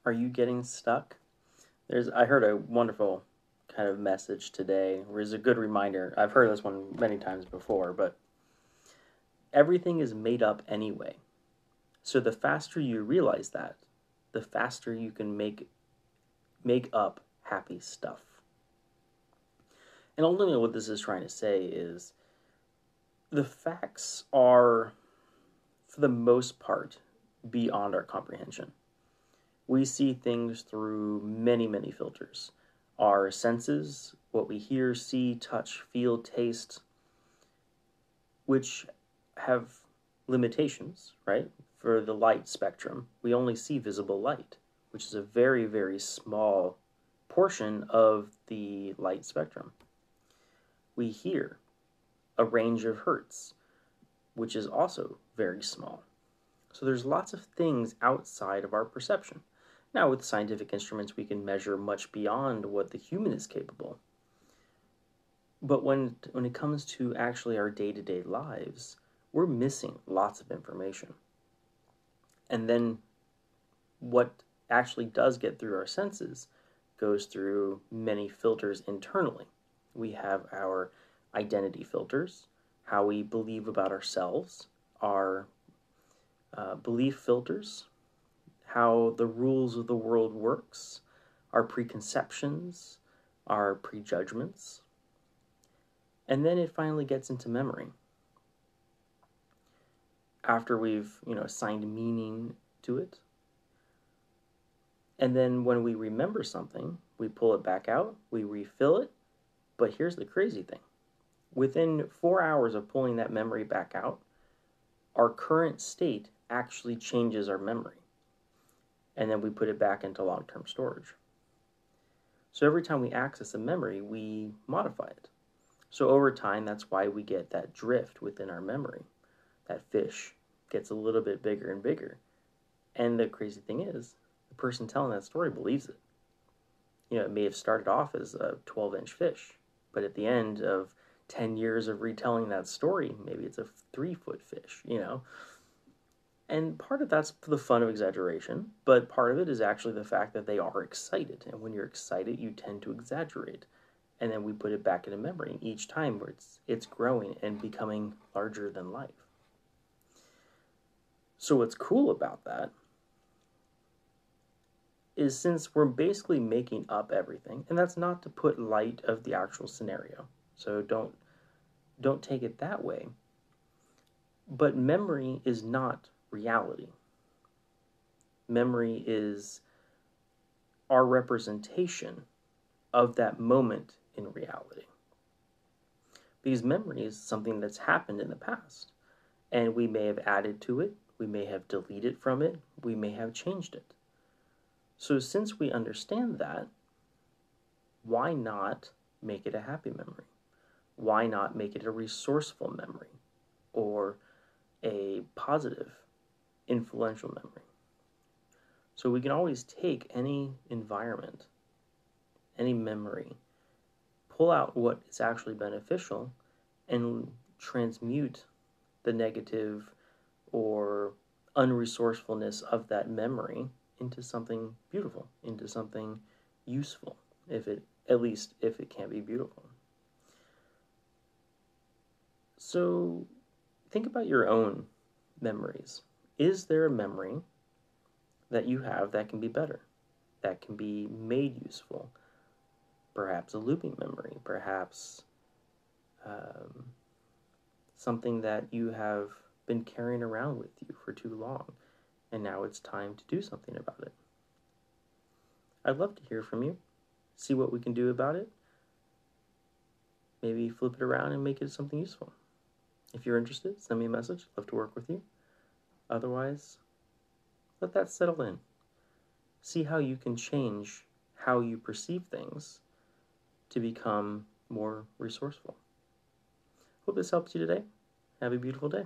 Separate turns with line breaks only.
Are you getting stuck? I heard a wonderful kind of message today. It was a good reminder. I've heard this one many times before, but everything is made up anyway. So the faster you realize that, the faster you can make up happy stuff. And ultimately what this is trying to say is the facts are, for the most part, beyond our comprehension. We see things through many, many filters. Our senses, what we hear, see, touch, feel, taste, which have limitations, right? For the light spectrum, we only see visible light, which is a very, very small portion of the light spectrum. We hear a range of hertz, which is also very small. So there's lots of things outside of our perception. Now, with scientific instruments, we can measure much beyond what the human is capable. But when it comes to actually our day-to-day lives, we're missing lots of information. And then what actually does get through our senses goes through many filters internally. We have our identity filters, how we believe about ourselves, our belief filters, how the rules of the world works, our preconceptions, our prejudgments, and then it finally gets into memory. After we've, assigned meaning to it. And then when we remember something, we pull it back out, we refill it, but here's the crazy thing. Within 4 hours of pulling that memory back out, our current state actually changes our memory. And then we put it back into long-term storage. So every time we access a memory, we modify it. So over time, that's why we get that drift within our memory. That fish gets a little bit bigger and bigger. And the crazy thing is, the person telling that story believes it. It may have started off as a 12-inch fish, but at the end of 10 years of retelling that story, maybe it's a 3-foot fish, And part of that's for the fun of exaggeration, but part of it is actually the fact that they are excited. And when you're excited, you tend to exaggerate. And then we put it back into memory each time where it's growing and becoming larger than life. So what's cool about that is since we're basically making up everything, and that's not to put light of the actual scenario, so don't take it that way, but memory is not reality. Memory is our representation of that moment in reality. Because memory is something that's happened in the past, and we may have added to it, we may have deleted from it, we may have changed it. So since we understand that, why not make it a happy memory? Why not make it a resourceful memory or a positive, influential memory? So we can always take any environment, any memory, pull out what is actually beneficial and transmute the negative or unresourcefulness of that memory into something beautiful, into something useful, at least if it can be beautiful. So think about your own memories. Is there a memory that you have that can be better, that can be made useful? Perhaps a looping memory, perhaps something that you have been carrying around with you for too long, and now it's time to do something about it. I'd love to hear from you, see what we can do about it, maybe flip it around and make it something useful. If you're interested, send me a message. I'd love to work with you. Otherwise, let that settle in. See how you can change how you perceive things to become more resourceful. Hope this helps you today. Have a beautiful day.